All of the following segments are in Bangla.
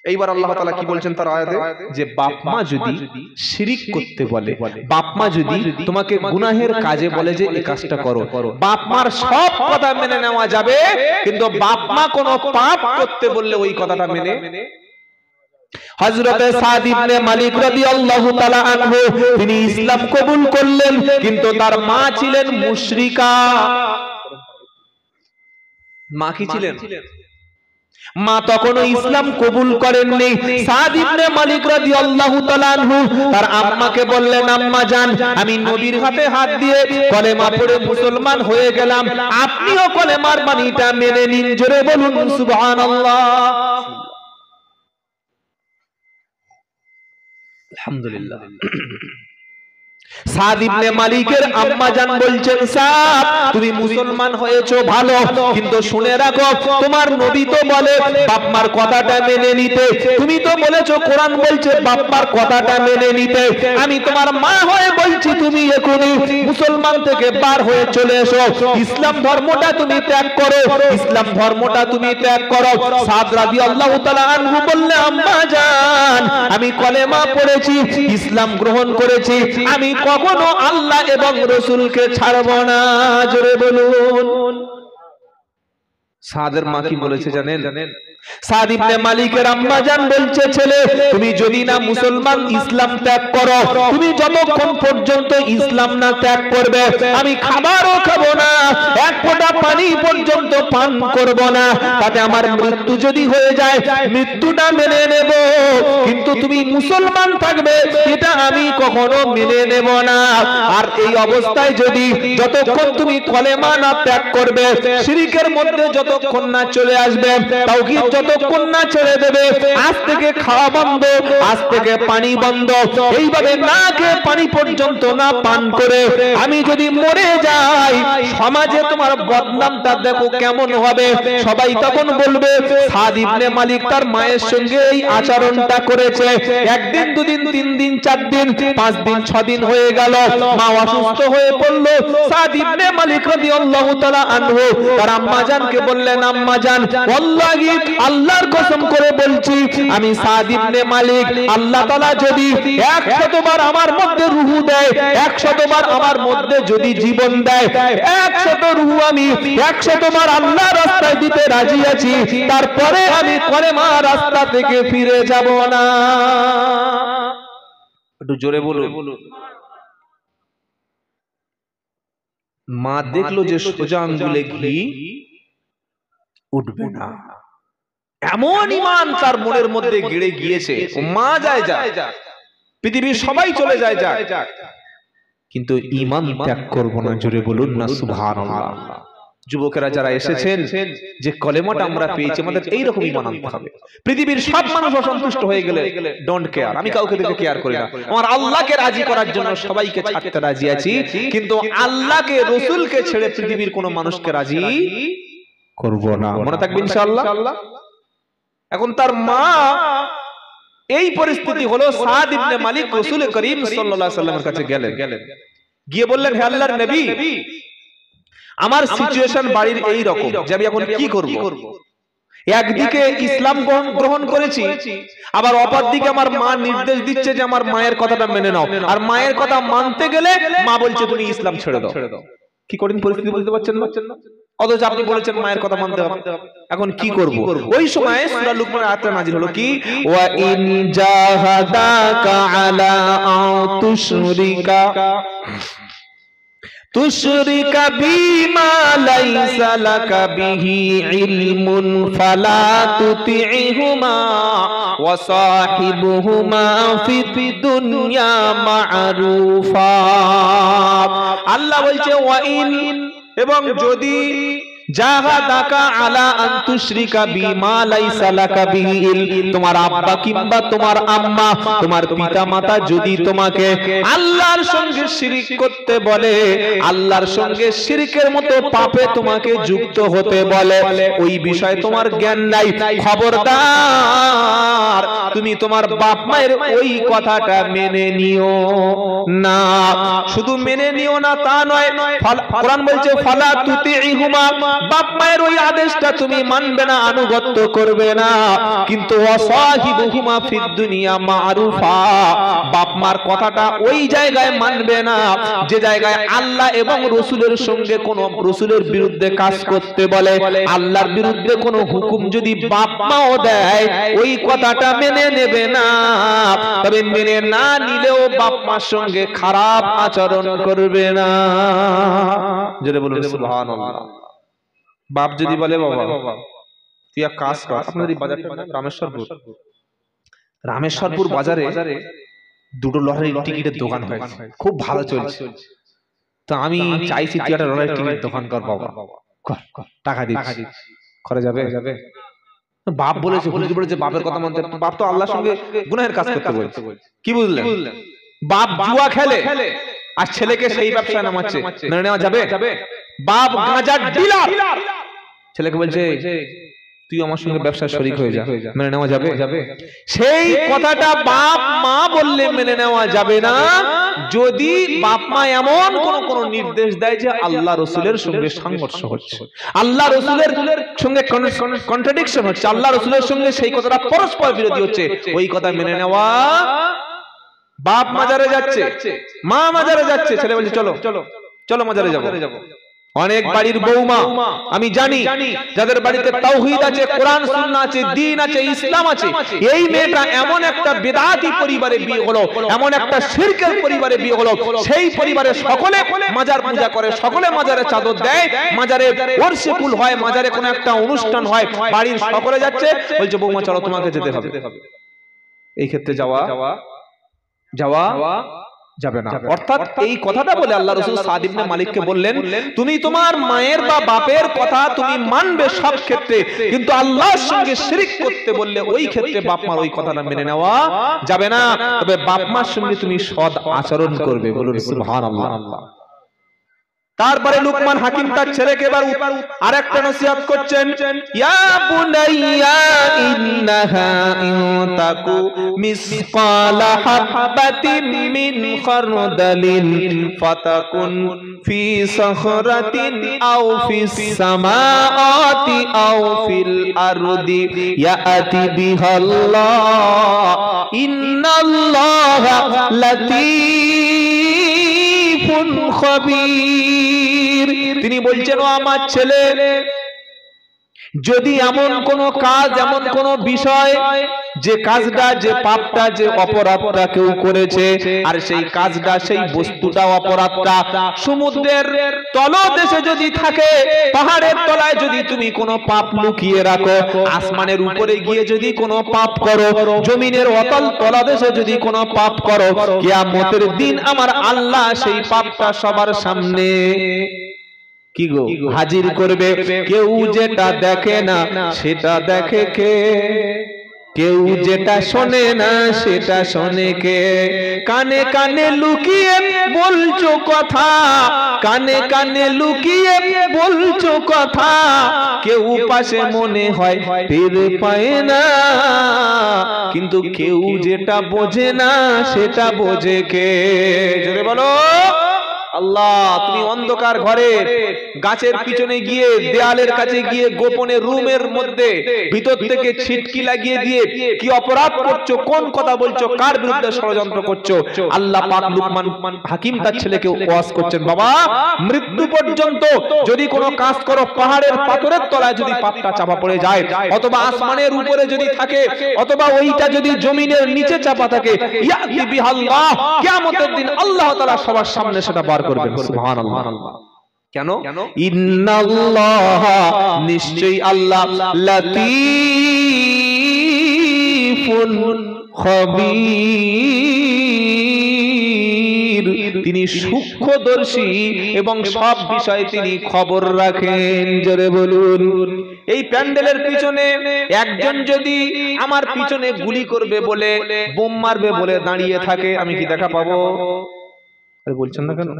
এইবার আল্লাহ তাআলা কি বলছেন তার আয়াতে, যে বাপ মা যদি শিরিক করতে বলে, বাপ মা যদি তোমাকে গুনাহের কাজে বলে যে এই কাজটা করো, বাপ মার সব কথা মেনে নেওয়া যাবে, কিন্তু বাপ মা কোনো পাপ করতে বললে ওই কথাটা মেনে। হযরত সাদ ইবনে মালিক রাদিয়াল্লাহু তাআলা আনহু তিনি ইসলাম কবুল করলেন, কিন্তু তার মা ছিলেন মুশরিকা। মা কি ছিলেন? মা তখনও ইসলাম কবুল করেননি। সাদ ইবনে মালিক রাদিয়াল্লাহু তাআলা আনহু তার আম্মাকে বললেন, আম্মা জান, আমি নবীর হাতে হাত দিয়ে কলেমা পড়ে মুসলমান হয়ে গেলাম, আপনিও কলেমার বাণীটা মেনে নিন। জোরে বলুন সুবহানাল্লাহ। আলহামদুলিল্লাহ। সাদ ইবনে মালিকের আম্মা জান বলছেন, সাদ তুমি মুসলমান হয়েছো ভালো, কিন্তু শুনে রাখো তোমার নবী তো বলে বাপ মার কথাটা মেনে নিতে, তুমি তো বলেছো কোরআন বলছে বাপ মার কথাটা মেনে নিতে, আমি তোমার মা হয়ে বলছি তুমি এখনই মুসলমান থেকে বার হয়ে চলে এসো, ইসলাম ধর্মটা তুমি ত্যাগ করো, ইসলাম ধর্মটা তুমি ত্যাগ করো। সাদ রাদিয়াল্লাহু তাআলা আনহু বললেন, আম্মা জান আমি কলেমা পড়েছি, ইসলাম গ্রহণ করেছি, আমি কখনো আল্লাহ এবং রাসূলকে ছাড়ব না। জোরে বলুন। সাদের মা কি বলেছে জানেন? সাদ ইবনে মালিকের আম্মা জান বলছে, ছেলে তুমি যদি না মুসলমান ইসলাম ত্যাগ করো, তুমি যতক্ষণ পর্যন্ত ইসলাম না ত্যাগ করবে আমি খাবারও খাবো না, এক ফোঁটা পানি পর্যন্ত পান করব না, তাতে আমার মৃত্যু যদি হয়ে যায় মৃত্যুটা মেনে নেব, কিন্তু তুমি মুসলমান থাকবে এটা আমি কখনো মেনে নেব না। আর এই অবস্থায় যদি যতক্ষণ তুমি কলেমা না ত্যাগ করবে, শিরকের মধ্যে যতক্ষণ না চলে আসবে, তাওহীদ যতক্ষণ না ছেড়ে দেবে, আজ থেকে খাওয়া বন্ধ, আজ থেকে পানি বন্ধ, এইভাবে না খেয়ে পানি পর্যন্ত না পান করে আমি যদি মরে যাই, সমাজে তোমার বদনামটা দেখো কেমন হবে। সবাই তখন বলবে সাদ ইবনে মালিক তার মায়ের সঙ্গে এই আচরণটা করেছে। একদিন দুদিন তিন দিন চার দিন 5 দিন 6 দিন হয়ে গেল, মা অসুস্থ হয়ে পড়লো। সাদ ইবনে মালিক রাদিয়াল্লাহু তাআলা আনহু তার আম্মা জানকে বললেন, আম্মা জান ওয়াল্লাহি আল্লাহর কসম করে বলছি, আমি সাদ ইবনে মালিক আল্লাহ তাআলা যদি 100 বার আমার মধ্যে রূহ দেয়, 100 বার আমার মধ্যে যদি জীবন দেয়, 100 রূহ আমি 100 বার আল্লাহর রাস্তায় দিতে রাজি আছি, তারপরে আমি কলেমা রাস্তা থেকে ফিরে যাব না। একটু জোরে বলুন। মা দেখলো যে সোজা আঙ্গুলে ঘি উঠবে না, এমন ঈমান তার মনের মধ্যে গেড়ে গিয়েছে, মা যায় পৃথিবীর সবাই চলে যায়, কিন্তু ঈমান ত্যাগ করব না। জোরে বলুন না সুবহানাল্লাহ। যুবকেরা যারা এসেছেন, যে কলেমাটা আমরা পেয়েছি, আমাদের এইরকম ঈমান আনতে হবে। পৃথিবীর সব মানুষ অসন্তুষ্ট হয়ে গেলে ডোন্ট কেয়ার, আমি কাউকে দেখে কেয়ার করি না, আমার আল্লাহকে রাজি করার জন্য সবাইকে ছাড়তে রাজি আছি, কিন্তু আল্লাহকে রাসূলকে ছেড়ে পৃথিবীর কোনো মানুষকে রাজি করব না। মনে থাকবে ইনশাআল্লাহ। এখন তার মা এই পরিস্থিতি হলো, সাদ ইবনে মালিক রাসূল করিম সাল্লাল্লাহু আলাইহি ওয়াসাল্লামের কাছে গেলেন, গিয়ে বললেন, হে আল্লাহর নবী, আমার সিচুয়েশন বাড়ির এই রকম যে আমি এখন কি করব। একদিকে ইসলাম গ্রহণ করেছি, আবার অপর দিকে আমার মা নির্দেশ দিচ্ছে যে আমার মায়ের কথাটা মেনে নাও, আর মায়ের কথা মানতে গেলে মা বলছে তুমি ইসলাম ছেড়ে দাও। কি কঠিন পরিস্থিতি বলতে পারছেন না? অথচ আপনি বলেছেন মায়ের কথা মানতে হবে, এখন কি করব? ওই সময় সূরা লুকমানের আয়াতটা নাযিল হলো, কি ওয়া ইন জাহাদাকা আলা তুশরিকা বিমা লাইসা লাকা বিহি ইলমুন ফালা তুতি'হুমা ওয়া সাহিবহুমা ফিদ দুনিয়া মা'রুফা। আল্লাহ বলছে ওয়া ইন, এবং যদি জাহাদাকা আলা আন তুশরিকা বিমা লাইসা লাকা বিহি ইলম, তোমার আব্বা কিংবা তোমার আম্মা, তোমার পিতা মাতা যদি তোমাকে আল্লাহর সঙ্গে শিরক করতে বলে, আল্লাহর সঙ্গে শিরকের মতো পাপে তোমাকে যুক্ত হতে বলে, ওই বিষয়ে তোমার জ্ঞান নাই, খবরদার তুমি তোমার বাপ মায়ের ওই কথাটা মেনে নিও না। শুধু মেনে নিও না তা নয়, কোরআন বলছে ফালা তুতি'হুমা, বাপ মায়ের ওই আদেশটা তুমি মানবে না, আনুগত্য করবে না, কিন্তু ওয়াসাহিবুহুমা ফিদ দুনিয়া মারুফা, বাপ মার কথাটা ওই জায়গায় মানবে না যে জায়গায় আল্লাহ এবং রাসূলের সঙ্গে কোন রাসূলের বিরুদ্ধে কাজ করতে বলে, আল্লাহর বিরুদ্ধে কোন হুকুম যদি বাপ মাও দেয় ওই কথাটা মেনে নেবে না। তবে মেনে না নিলেও বাপ মার সঙ্গে খারাপ আচরণ করবে না। জোরে বলুন সুবহানাল্লাহ। বাপ যদি বলে বাবা তুই এক কাজ কর, আপনাদের এই বাজারটা রামেশ্বরপুর, রামেশ্বরপুর বাজারে দুটো লটারির টিকিটের দোকান হয়েছে, খুব ভালো চলছে, তো আমি চাইছি তুই একটা লটারির টিকিট দোকান কর বাবা, টাকা দিচ্ছি, করে যাবে? বাপ বলেছে, হুজুর বলেছে বাপের কথা মানতে, বাপ তো আল্লাহর সঙ্গে গুনাহের কাজ করতে বলছে। কি বুঝলেন? বাপ জুয়া খেলে আর ছেলেকে সেই ব্যবসায় নামাচ্ছে, মেনে নেওয়া যাবে? বাপ গাঁজার ডিলার, ছেলেকে বলছে তুই আমার সঙ্গে ব্যবসায় শরীক হয়ে যা, মেনে নেওয়া যাবে? সেই কথাটা বাপ মা বললে মেনে নেওয়া যাবে না যদি বাপ মা এমন কোন নির্দেশ দেয় যে আল্লাহ রাসূলের সঙ্গে সংঘর্ষ হচ্ছে, আল্লাহ রাসূলের সঙ্গে কন্ট্রাডিকশন হচ্ছে, আল্লাহ রাসূলের সঙ্গে সেই কথাটা পরস্পর বিরোধী হচ্ছে, ওই কথা মেনে নেওয়া। বাপ মাজারে যাচ্ছে, মা মাজারে যাচ্ছে, ছেলে বলছে চলো চলো চলো মাজারে যাবো। অনেক বাড়ির বৌমা আমি জানি যাদের বাড়িতে তাওহীদ আছে, কোরআন সুন্নাহ আছে, দ্বীন আছে, ইসলাম আছে, এই মেয়েটা এমন একটা বিদআতি পরিবারে বিয়ে হলো, এমন একটা শিরকের পরিবারে বিয়ে হলো, সেই পরিবারে সকলে মাজার পূজা করে, সকলে মাজারে চাদর দেয়, মাজারে ওরসে কুল হয়, মাজারে কোনো একটা অনুষ্ঠান হয়, বাড়ির সকলে যাচ্ছে, বলছে বৌমা চলো তোমাকে যেতে হবে। এই ক্ষেত্রে যাওয়া যাবে না। অর্থাৎ এই কথাটা বলে আল্লাহ রাসূল সাদ ইবনে মালিককে বললেন তুমি তোমার মায়ের বা বাপের কথা তুমি মানবে সব ক্ষেত্রে, কিন্তু আল্লাহর সঙ্গে শিরক করতে বললে ওই ক্ষেত্রে বাপ মার ওই কথাটা মেনে নেওয়া যাবে না। তবে বাপ মার সঙ্গে তুমি সৎ আচরণ করবে। বলুন সুবহানাল্লাহ। তারপরে লুকমান হাকিম তার ছেলেকে এবার আরেকটা নসিহত করছেন, ইয়া বুনাইয়া ইন্নাহা ইনতাকু মিসকালা হাববাতিন মিন খারদালিন ফাতাকুন ফি সাখরাতিন আও ফিস সামাআতি আও ফিল আরদি ইয়াতি বিহাল্লাহ ইন্নাল্লাহা লাতীফুন খবীর। তিনি বলছেন ও আমার ছেলে, যদি এমন কোন কাজ, এমন কোন বিষয়, যে কাজটা, যে পাপটা, যে অপরাধটা কেউ করেছে, আর সেই কাজটা, সেই বস্তুটা, অপরাধটা সমুদ্রের তলদেশে যদি থাকে, পাহাড়ের তলায় যদি তুমি কোনো পাপ লুকিয়ে রাখো, আসমানের উপরে গিয়ে যদি কোনো পাপ করো, জমিনের অতল তলদেশে যদি কোনো পাপ করো, কিয়ামতের দিন আমার আল্লাহ সেই পাপটা সবার সামনে কি গো হাজির করবে। কেউ যেটা দেখে না সেটা দেখে কে? কেউ যেটা শোনে না সেটা শোনে কে? কানে কানে লুকিয়ে বলছো কথা, কানে কানে লুকিয়ে বলছো কথা, কেউ পাশে মনে হয় টের পায় না, কিন্তু কেউ যেটা বোঝে না সেটা বোঝে কে? জোরে বলো আল্লাহ। তুমি অন্ধকার ঘরে গাছের পিছনে গিয়ে, দেয়ালের কাছে গিয়ে, গোপনে রুমের মধ্যে ভিতর থেকে ছিটকি লাগিয়ে দিয়ে কি অপরাধ করছো, কোন কথা বলছো, কার বিরুদ্ধে ষড়যন্ত্র করছো? আল্লাহ পাক লুকমান হাকিম তার ছেলেকে ওয়াজ করছেন, বাবা মৃত্যু পর্যন্ত যদি কোনো কাজ করো, পাহাড়ের পাথরের তলায় যদি পাপটা চাপা পড়ে যায়, অথবা আসমানের উপরে যদি থাকে, অথবা ওইটা যদি জমিনের নিচে চাপা থাকে, ইয়াতি বিহাল্লাহ, কিয়ামতের দিন আল্লাহ তাআলা সবার সামনে সেটা বার করবেন। সুবহানাল্লাহ। কেন? ইন্নাল্লাহা, নিশ্চয়ই আল্লাহ, লাতীফুন খবীর, তিনি সূক্ষ্মদর্শী এবং সব বিষয়ে তিনি খবর রাখেন। জোরে বলুন। এই প্যান্ডেলের পিছনে একজন যদি আমার পিছনে গুলি করবে বলে, বোম মারবে বলে দাঁড়িয়ে থাকে, আমি কি দেখা পাবো? বলছেন না কেন?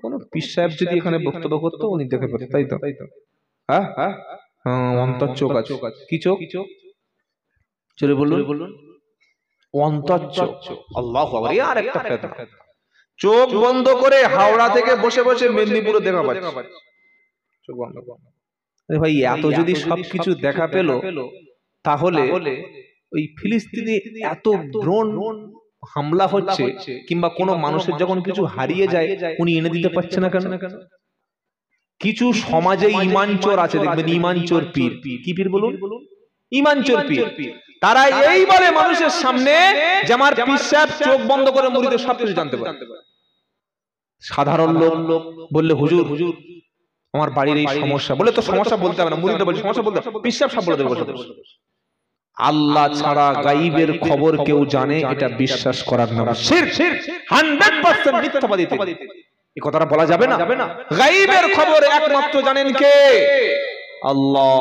কোন পীর সাহেব যদি এখানে বক্তব্য করতো উনি দেখে পেতেন, তাই তো? হ্যাঁ, অন্তর চোখ আছে। কি চোখ? চলে বলুন। অন্তর চোখ। আল্লাহু আকবার। আর একটা চোখ বন্ধ করে হাওড়া থেকে বসে বসে মেদিনীপুরে দেখা পাচ্ছে। চোখ বন্ধ। আরে ভাই এত যদি সবকিছু দেখা পেল, তাহলে ওই ফিলিস্তিনে এত ড্রোন হামলা হচ্ছে, কিংবা কোনো মানুষের যখন কিছু হারিয়ে যায় উনি এনে দিতে পারছে না কেন? কিছু সমাজে ইমানচোর আছে, দেখবেন ইমানচোর পীর। কি পীর বলুন? ইমানচোর পীর। তারা এই বলে মানুষের সামনে যে আমার পীর সাহেব চোখ বন্ধ করে মুরিদের সবকিছু জানতে পারে। সাধারণ লোক বললে হুজুর আমার বাড়ির এই সমস্যা, বলে তো সমস্যা বলতে হবে না, মুরিদরা বলে সমস্যা বলতে হবে, পীর সাহেব সব বলে দেবে। আল্লাহ ছাড়া গায়বের খবর কেউ জানে, এটা বিশ্বাস করার নাম শিরক। 100% মিথ্যাবাদী। এই কথাটা বলা যাবে না। গায়বের খবর একমাত্র জানেন কে? আল্লাহ।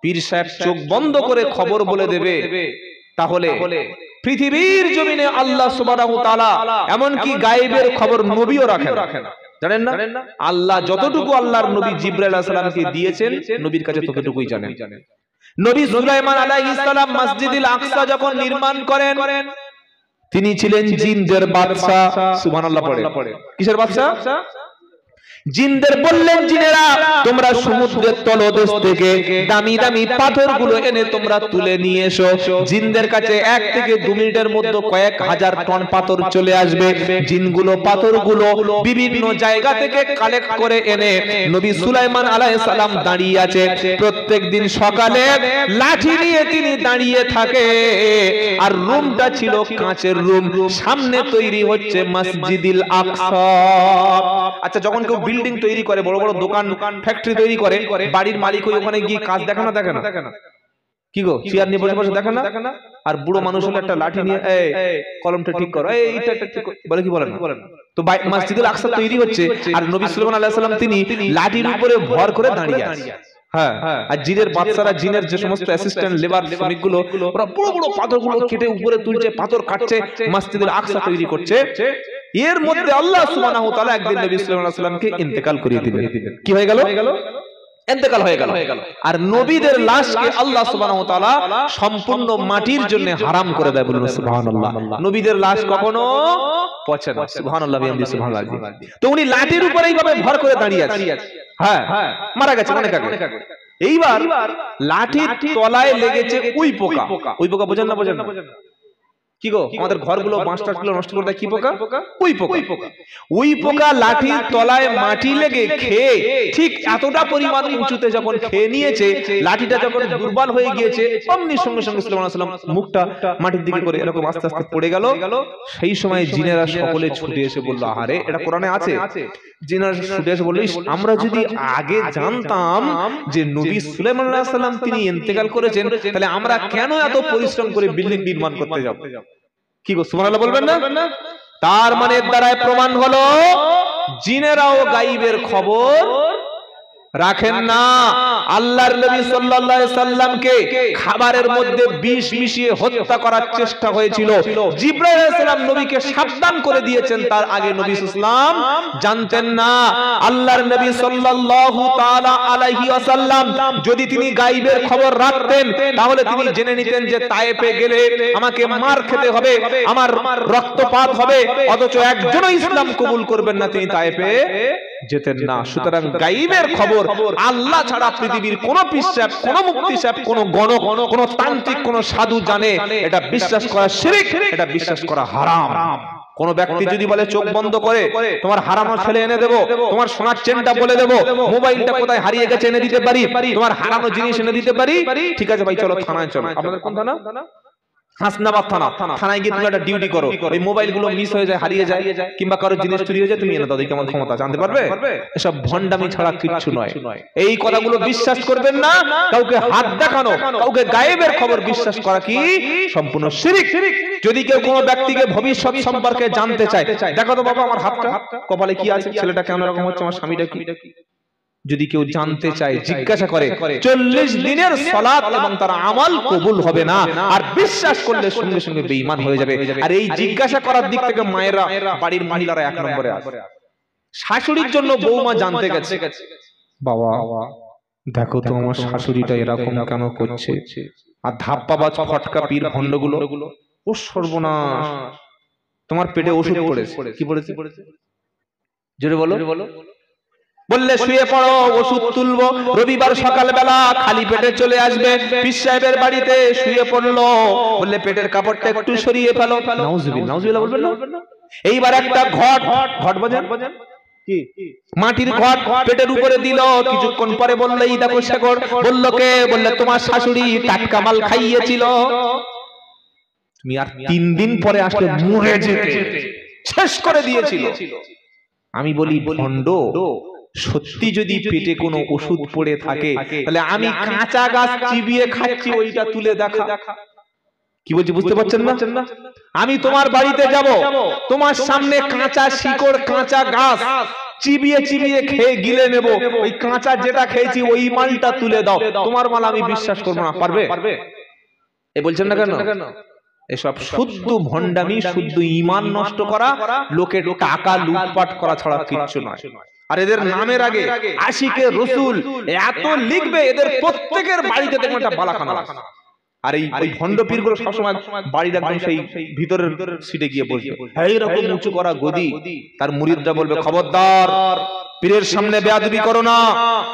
পীর সাহেব চোখ বন্ধ করে খবর বলে দেবে, তাহলে পৃথিবীর জমিনে আল্লাহ সুবহানাহু ওয়া তাআলা এমনকি গায়বের খবর নবীও রাখেন না। জানেন না? আল্লাহ যতটুকু আল্লাহর নবী জিবরাইল আলাইহিস সালামকে দিয়েছেন, নবীর কাছে ততটুকুই জানেন। নবী সুলাইমান আলাইহিস সালাম মসজিদুল আকসা যখন নির্মাণ করেন, তিনি ছিলেন জিনদের বাদশা। সুবহানাল্লাহ পড়ে। কিসের বাদশা? জিনদের বললেন, জিনেরা তোমরা সমুদ্রের তলদেশ থেকে দামি দামি পাথরগুলো এনে তোমরা তুলে নিয়ে এসো। জিনদের কাছে 1 থেকে 2 মিনিটের মধ্যে কয়েক হাজার টন পাথর চলে আসবে। জিনগুলো পাথরগুলো বিভিন্ন জায়গা থেকে কালেক্ট করে এনে নবী সুলাইমান আলাইহিস সালাম দাঁড়িয়ে আছে। প্রত্যেকদিন সকালে লাঠি নিয়ে তিনি দাঁড়িয়ে থাকে, আর রুমটা ছিল কাঁচের রুম। সামনে তৈরি হচ্ছে মসজিদুল আকসা। আচ্ছা, যখন কেউ বিল্ডিং তৈরি করে, বড় বড় দোকান ফ্যাক্টরি তৈরি করে, বাড়ির মালিক ওখানে গিয়ে কাজ দেখে না? কি গো, চেয়ার নিয়ে বসে বসে দেখে না? আর বুড়ো মানুষ হলে একটা লাঠি নিয়ে কলমটা ঠিক করো, এইটা ঠিক বলে, কি বলে না? তো মসজিদুল আকসা তৈরি হচ্ছে, আর নবী সুলাইমান আলাইহিস সালাম তিনি লাঠির উপরে ভর করে দাঁড়িয়ে আছে। হ্যাঁ, আর জিনের বাদশারা, জিনের যে সমস্ত অ্যাসিস্ট্যান্ট লেবার শ্রমিকগুলো, ওরা বড় বড় পাথরগুলো কেটে উপরে তুলছে, পাথর কাটছে, মসজিদুল আকসা তৈরি করছে। এর মধ্যে আল্লাহ সুবহানাহু ওয়া তাআলা একদিন নবী সাল্লাল্লাহু আলাইহি ওয়াসাল্লামকে ইন্তেকাল করিয়ে দিলেন। কি হয়ে গেল? ইন্তেকাল হয়ে গেল। আর নবীদের লাশকে আল্লাহ সুবহানাহু ওয়া তাআলা সম্পূর্ণ মাটির জন্য হারাম করে দেয়। বলুন সুবহানাল্লাহ। নবীদের লাশ কখনো পচে না। সুবহানাল্লাহ, বিহামদিহি সুবহানাল্লাহ। তো উনি লাঠির উপরে এইভাবে ভর করে দাঁড়িয়ে আছে। হ্যাঁ, মারা গেছে অনেক আগে। এইবার লাঠির তলায় লেগেছে উই পোকা। উই পোকা বোঝেন না? কি গো, আমাদের ঘরগুলো বাঁশটাগুলো নষ্ট করে দেয়, কি পোকা? উই পোকা। উই পোকা লাঠির তলায় মাটি লেগে খেয়ে ঠিক এতটা পরিমাণ উঁচুতে যখন খেয়ে নিয়েছে, লাঠিটা যখন দুর্বল হয়ে গিয়েছে, অমনি সঙ্গে সঙ্গে সাল্লাল্লাহু আলাইহি ওয়াসাল্লাম মুখটা মাটির দিকে করে এরকম আস্তে আস্তে পড়ে গেল। সেই সময় জিনেরা সকলে ছুটে এসে বলল, আরে এটা কোরআনে আছে। জিনেরা ছুটে এসে বলল, আমরা যদি আগে জানতাম যে নবী সুলাইমান আলাইহিস সালাম তিনি ইন্তেকাল করেছেন, তাহলে আমরা কেন এত পরিশ্রম করে বিল্ডিং নির্মাণ করতে যাব? কি গো, সুবহানাল্লাহ বলবেন না? তার মানে দ্বারাই প্রমাণ হলো জিনেরাও গায়বের খবর রাখেন না। আল্লাহর নবী সাল্লাল্লাহু আলাইহি সাল্লামকে খাবারের মধ্যে বিষ মিশিয়ে হত্যা করার চেষ্টা হয়েছিল। জিবরাইল আলাইহিস সালাম নবীকে সাবধান করে দিয়েছেন, তার আগে নবী সাল্লাল্লাহু আলাইহি সাল্লাম জানতেন না। আল্লাহর নবী সাল্লাল্লাহু তাআলা আলাইহি ওয়াসাল্লাম যদি তিনি গায়বের খবর রাখতেন, তাহলে তিনি জেনে নিতেন যে তায়েফে গেলে আমাকে মার খেতে হবে, আমার রক্তপাত হবে, অথচ একজনও ইসলাম কবুল করবেন না, তিনি তায়েফে যেতেন না। সুতরাং গায়বের খবর আল্লাহ ছাড়া পৃথিবীর কোন পীর সাহেব, কোন মুফতি সাহেব, কোন গণক, কোন তান্ত্রিক, কোন সাধু জানে, এটা বিশ্বাস করা শিরক, এটা বিশ্বাস করা হারাম। কোন ব্যক্তি যদি বলে চোখ বন্ধ করে তোমার হারানো ছেলে এনে দেবো, তোমার সোনার চেনটা বলে দেবো, মোবাইলটা কোথায় হারিয়ে গেছে এনে দিতে পারি, তোমার হারানো জিনিস এনে দিতে পারি, ঠিক আছে ভাই চলো থানায় চলো। আপনাদের কোন থানা? হাসনাবাদ থানা। থানায় গিয়ে তুমি একটা ডিউটি করো, এই মোবাইলগুলো মিস হয়ে যায়, হারিয়ে যায়, কিংবা কারো জিনিস চুরি হয়ে যায়, তুমি এনে দাও, দেখি আমার ক্ষমতা জানতে পারবে। এসব ভণ্ডামি ছাড়া কিচ্ছু নয়। এই কথাগুলো বিশ্বাস করবেন না। কাউকে হাত দেখানো, কাউকে গায়েবের খবর বিশ্বাস করা কি সম্পূর্ণ শিরক। যদি কেউ কোনো ব্যক্তিকে ভবিষ্যৎ সম্পর্কে জানতে চায়, দেখো তো বাবা আমার হাতটা কপালে কি আছে, ছেলেটা কেমন রকম হচ্ছে, আমার স্বামীটা কি, যদি কেউ জানতে চায় জিজ্ঞাসা করে, 40 দিনের সালাত এবং তার আমল কবুল হবে না, আর বিশ্বাস করলে সঙ্গে সঙ্গে বেঈমান হয়ে যাবে। আর এই জিজ্ঞাসা করার দিক থেকে মায়েরা, বাড়ির মহিলারা 1 নম্বরে আছে। শাশুড়ির জন্য বৌমা জানতে গেছে, বাবা দেখো তো আমার শাশুড়িটা এরকম কেন করছে, আর ধাপ্পাবাজ ফটকা পীর ভণ্ডগুলো, ও সর্বনাশ তোমার পেটে ওষুধ পড়েছে। কি পড়েছে? জোরে বলো। বললে শুয়ে পড়ো, ওষুধ তুলবো। রবিবার সকালবেলা খালি পেটে চলে আসবে, পীর সাহেবের বাড়িতে শুয়ে পড়লো। বললে পেটের কাপড়টা একটু সরিয়ে ফেলো। নাউজুবিল্লাহ, নাউজুবিল্লাহ বলবেন না। এইবার একটা ঘট বাজান, কি মাটির ঘট পেটের উপরে দিল। কিছুক্ষণ পরে বললে এই দেখো শেকর। বলল কে? বললে তোমার শাশুড়ি টাটকা মাল খাইয়েছিল, তুমি আর 3 দিন পরে আসলে মরে যেতে, শেষ করে দিয়েছিল। আমি বলি ভণ্ড, সত্যি যদি পেটে কোনো ওষুধ পড়ে থাকে তাহলে আমি কাঁচা গাছ চিবিয়ে খাচ্ছি, ওইটা তুলে দেখা। কি বলছি বুঝতে পারছেন না? আমি তোমার বাড়িতে যাব, তোমার সামনে কাঁচা শিকড়, কাঁচা গাছ চিবিয়ে চিবিয়ে খেয়ে গিলে নেব, ওই কাঁচা যেটা খেয়েছি ওই মালটা তুলে দাও। তোমার মাল আমি বিশ্বাস করবো না। পারবে? এ বলছেন না কেন? এসব শুদ্ধ ভণ্ডামি, শুদ্ধ ঈমান নষ্ট করা, লোকের টাকা লুটপাট করা ছাড়া কিচ্ছু নয়। আর এদের নামের আগে আশিকে রসুল এত লিখবে, এদের প্রত্যেকের বাড়িতে দেখবেন একটা বালাখানা। আর এই ভণ্ড পীরগুলো সবসময় বাড়ির একদম সেই ভিতরের সিটে গিয়ে বসবে, এইরকম উঁচু করা গদি। তার মুরিদরা বলবে খবরদার, পীরের সামনে বেয়াদবি করো না,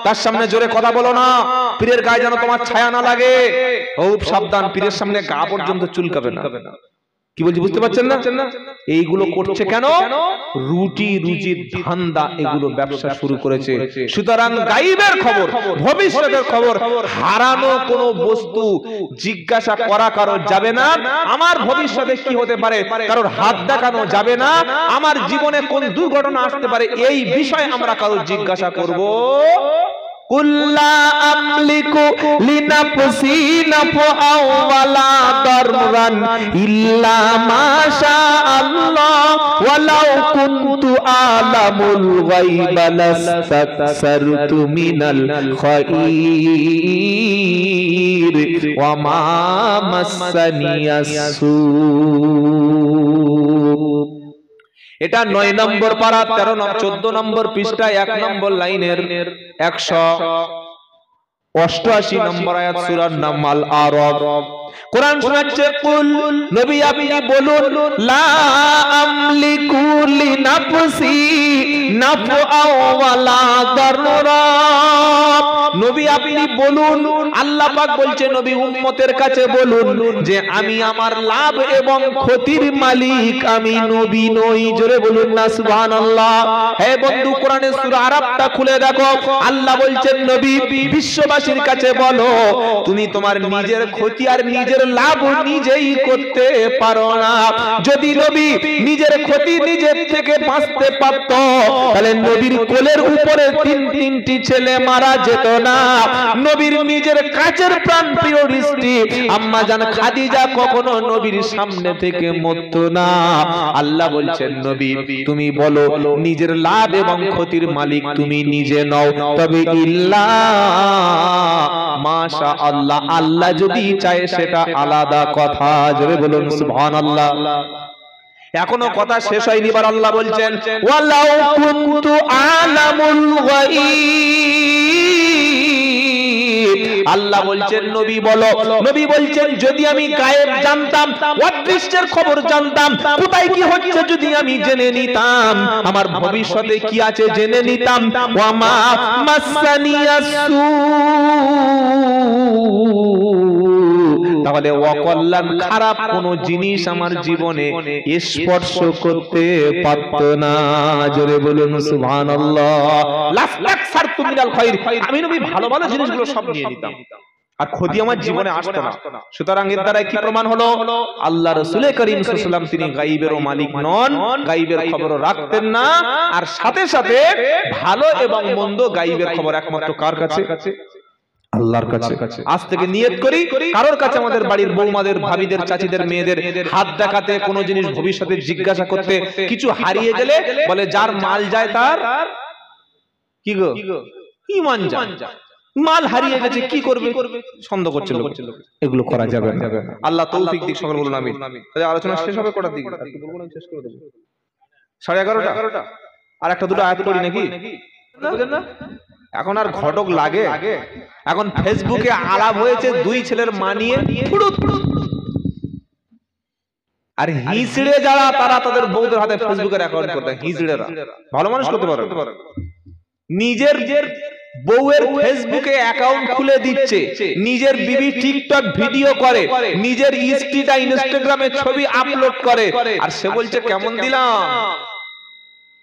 তার সামনে জোরে কথা বলো না, পীরের গায়ে যেন তোমার ছায়া না লাগে। খুব সাবধান, পীরের সামনে গা পর্যন্ত চুলকাবে না। কি বলছি বুঝতে পারছেন না? এইগুলো করছে কেন? রুটি রুজির ধান্দা, এগুলো ব্যবসা শুরু করেছে। সুতরাং গায়বের খবর, ভবিষ্যতের খবর, হারানো কোনো বস্তু জিজ্ঞাসা করা কারো যাবে না। আমার ভবিষ্যতে কি হতে পারে কারোর হাত দেখানো যাবে না। আমার জীবনে কোন দুর্ঘটনা আসতে পারে এই বিষয়ে আমরা কারো জিজ্ঞাসা করব। কুল্লা আমলিকু লিনাফসি নাফআ ওয়ালা দাররান ইল্লা মাশা আল্লাহ ওয়ালাউ কুনতু আলামুল গায়বা লাস্তাকসারতু মিনাল খায়র ওয়া মা মাসসানিয়াস সু। এটা 9 নম্বর পারা 14 নম্বর পৃষ্ঠা 1 নম্বর লাইনের 188 নম্বর আয়াত, সূরার নাম আল আরাফ। কোরআন শোনাচ্ছে, কুল নবী আপনি বলুন, লা আমলিকু লিনাফসি নাফআ ওয়ালা দাররা। নবী আপনি বলুন, আল্লাহ পাক বলছে নবী উম্মতের কাছে বলুন যে আমি আমার লাভ এবং ক্ষতির মালিক আমি নবী নই। জোরে বলুন না সুবহানাল্লাহ। হে বন্ধু, কোরআনের সূরা আরাফটা খুলে দেখো, আল্লাহ বলছেন নবী বিশ্ববাসীর কাছে বলো, তুমি তোমার নিজের ক্ষতি আর নিজের লাভ নিজেই করতে পারো না। যদি নবী নিজের ক্ষতি নিজের থেকে বাঁচতে পারত তাহলে নবীর কোলের উপরে 3টি ছেলে মারা যেত না। নবীর নিজের কাছের প্রাণ প্রিয় স্ত্রী আম্মা জান খাদিজা কখনো নবীর সামনে থেকে মরতো না। আল্লাহ বলছেন নবী তুমি বলো নিজের লাভ এবং ক্ষতির মালিক তুমি নিজে নও, তবে ইল্লা মাশা আল্লাহ, আল্লাহ যদি চায় সেটা আলাদা কথা। জোরে বলুন সুবহানাল্লাহ। এখনো কথা শেষ হয়নি, এবার আল্লাহ বলছেন ওয়ালাউ কুনতু আলামুল গায়ব। আল্লাহ বলছেন নবী বলো, নবী বলছেন যদি আমি গায়েব জানতাম, অদৃশ্যের খবর জানতাম, কোথায় কি হচ্ছে যদি আমি জেনে নিতাম, আমার ভবিষ্যতে কি আছে জেনে নিতাম, ওয়া মা মাসসানিয়াস সু, তাহলে অকল্যাণ খারাপ কোন জিনিস আমার জীবনে স্পর্শ করতে পারত না। জোরে বলুন সুবহানাল্লাহ। লাস্তাকসারতু মিনাল খায়র, আমি নবী ভালো ভালো জিনিসগুলো সব নিয়ে নিতাম আর ক্ষতি আমার জীবনে আসতো না। সুতরাং এর দ্বারা কি প্রমাণ হলো? আল্লাহ রাসূল করিম সাল্লাল্লাহু আলাইহি ওয়াসাল্লাম তিনি গায়বেরও মালিক নন, গায়বের খবরও রাখতেন না। আর সাথে সাথে ভালো এবং মন্দ গায়বের খবর একমাত্র কার কাছে? আল্লাহর কাছে। আজ থেকে নিয়ত করি কারোর কাছে আমাদের বাড়ির বৌমাদের, ভাবিদের, চাচিদের, মেয়েদের হাত দেখাতে, কোনো জিনিস ভবিষ্যতে জিজ্ঞাসা করতে, কিছু হারিয়ে গেলে বলে যার মাল যায় তার কি গো ঈমান যায়, মাল হারিয়ে গেছে কি করবে সন্দেহ করছে লোক। এগুলো করা যাবে না। আল্লাহ তৌফিক দিক, সকল বলুন আমিন। তাহলে আলোচনা শেষ হবে কটার দিকে? বলবো না, শেষ করে দেব 11:30। আর একটা দুটো আয়াত পড়ি নাকি? বুঝেন না? এখন আর ঘটক লাগে। এখন ফেসবুকে আলাপ হয়েছে 2 ছেলের মানিয়ে আর হিজড়ে যারা তারা তাদের বউদের হাতে ফেসবুকের অ্যাকাউন্ট করতে, হিজড়েরা ভালো মানুষ করতে পারে। নিজের বউয়ের ফেসবুকে অ্যাকাউন্ট খুলে দিচ্ছে, নিজের বিবি টিকটক ভিডিও করে, নিজের স্ত্রীটা ইনস্টাগ্রামে ছবি আপলোড করে, আর সে বলছে কেমন দিলাম।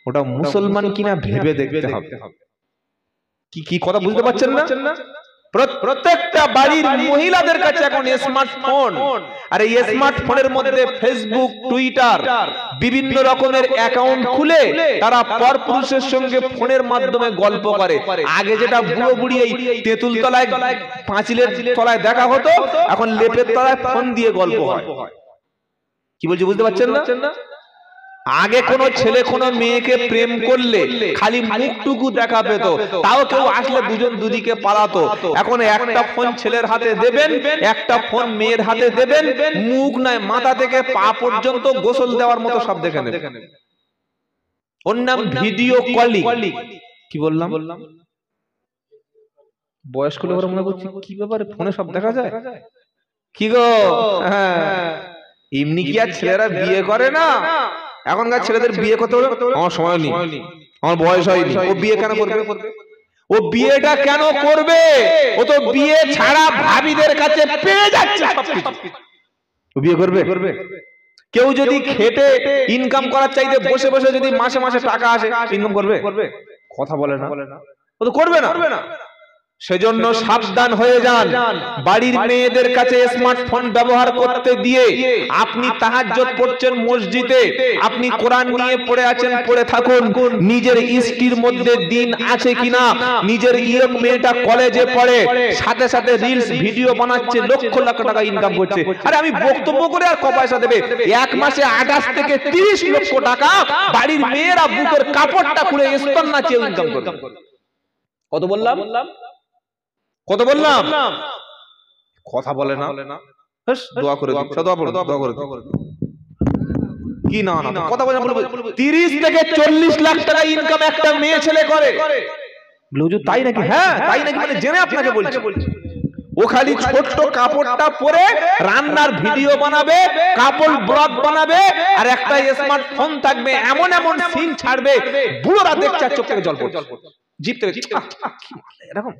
ওটা মুসলমান কিনা ভেবে দেখতে হবে। কি কথা বুঝতে পারছেন না? প্রত্যেকটা বাড়ির মহিলাদের কাছে এখন স্মার্টফোন, আর এই স্মার্টফোনের মধ্যে ফেসবুক, টুইটার, বিভিন্ন রকমের অ্যাকাউন্ট খুলে তারা পরপুরুষের সঙ্গে ফোনের মাধ্যমে গল্প করে। আগে যেটা বুড়ো বুড়ি এই তেঁতুল তলায়, পাঁচিলের তলায় দেখা হতো, এখন লেপের তলায় ফোন দিয়ে গল্প হয়। কি বলছি বুঝতে পারছেন না? আগে কোন ছেলে কোন মেয়েকে প্রেম করলে খালি মুখটুকু দেখা পেত, তাও কেউ আসলে দুজন দুদিকে পালাতো। এখন একটা ফোন ছেলের হাতে দেবেন, একটা ফোন মেয়ের হাতে দেবেন, মুখ নয় মাথা থেকে পা পর্যন্ত গোসল দেওয়ার মতো সব দেখে নেবেন। ওর নাম ভিডিও কলিং। কি বললাম? বয়স্ক লোকেরা মনে করছে কি ব্যাপারে, ফোনে সব দেখা যায়। কি গো, হ্যাঁ, এমনি কি আর ছেলেরা বিয়ে করে না? এখনকার ছেলেদের বিয়ে করতে হলে আমার সময় নেই, আমার বয়স হয়নি। ও বিয়ে কেন করবে? ও বিয়েটা কেন করবে? ও তো বিয়ে ছাড়া ভাবিদের কাছে পেয়ে যাচ্ছে সবকিছু। ও বিয়ে করবে? কেউ যদি খেটে ইনকাম করার চাইতে বসে বসে যদি মাসে মাসে টাকা আসে, ইনকাম করবে? কথা বলে না, ও তো করবে না। সেজন্য সাবধান হয়ে যান। বাড়ির মেয়েদের কাছে স্মার্টফোন ব্যবহার করতে দিয়ে আপনি তাহাজ্জুদ পড়ছেন মসজিদে, আপনি কোরআন নিয়ে পড়ে আছেন, পড়ে থাকুন। নিজের স্ত্রীর মধ্যে দিন আছে কিনা, নিজের ইয়ং মেয়েটা কলেজে পড়ে, সাথে সাথে রিলস ভিডিও বানাচ্ছে, লক্ষ লক্ষ টাকা ইনকাম করছে। আরে আমি বক্তব্য করে আর ক পয়সা দেবে? এক মাসে 28 থেকে 30 লক্ষ টাকা বাড়ির মেয়েরা বুকের কাপড়টা খুলে স্তন নাচিয়ে ইনকাম করে। কত বললাম? কথা বলে না। দোয়া করে দিন, দোয়া করে কি না কথা বলে 30 থেকে 40 লাখ টাকা ইনকাম একটা মেয়ে ছেলে করে। হুজুর তাই নাকি? হ্যাঁ তাই নাকি, মানে জেনে আপনাকে বলছি। ও খালি ছোট্ট কাপড়টা পরে রান্নার ভিডিও বানাবে, কাপড় ব্লগ বানাবে, আর একটা স্মার্টফোন থাকবে, এমন এমন সিন ছাড়বে, বুড়োরা দেখছে চোখ থেকে জল পড়ছে, জিভ থেকে এরকম।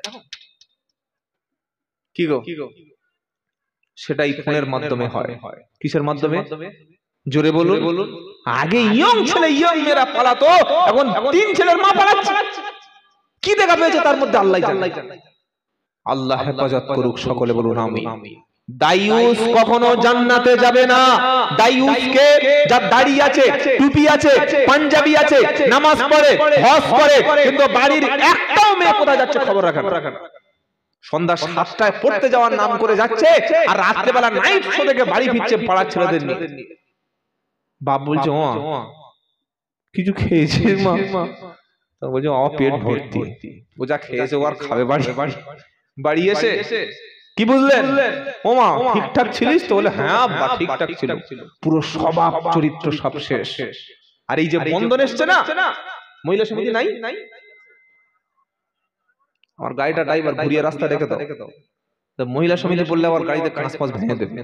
কি গো, সেটাই ফোনের মাধ্যমে হয়। কিসের মাধ্যমে? জোরে বলুন। আগে ইয়ং ছেলে ইয়ং মেয়েরা পালাতো, এখন 3 ছেলের মা পালাচ্ছে। কি দেখা পেয়েছে তার মধ্যে আল্লাহ জানে। আল্লাহ হেফাজত করুক, সকলে বলুন আমিন। দায়ুস কখনো জান্নাতে যাবে না। দায়ুসকে যার দাড়ি আছে, টুপি আছে, পাঞ্জাবি আছে, নামাজ পড়ে, হজ করে, কিন্তু বাড়ির একটাও মেয়ে কোথায় যাচ্ছে খবর রাখে না। সন্ধ্যা 7টায় পড়তে যাওয়ার নাম করে যাচ্ছে, আর রাত্রেবেলা নাইট শো দেখে বাড়ি ফিরছে পাড়ার ছেলেদের নিয়ে। বাপ বলছে ও কিছু খেয়েছে মা? বলছে ও পেট ভর্তি। ও যা খেয়েছে ও আর খাবে বাড়ি এসে। কি বুঝলেন? ও মা ঠিকঠাক ছিলিস তো? বলে হ্যাঁ আব্বা ঠিকঠাক ছিল। পুরো স্বভাব চরিত্র সব শেষ। আর এই যে বন্ধন এসছে না, মহিলা সমিতি নাই, আমার গাড়িটা ড্রাইভার ঘুরিয়ে রাস্তা রেখে দাও, তো মহিলা সমিতি বললে আবার গাড়িতে কাঁচ পাঁচ ভেঙে দেবে।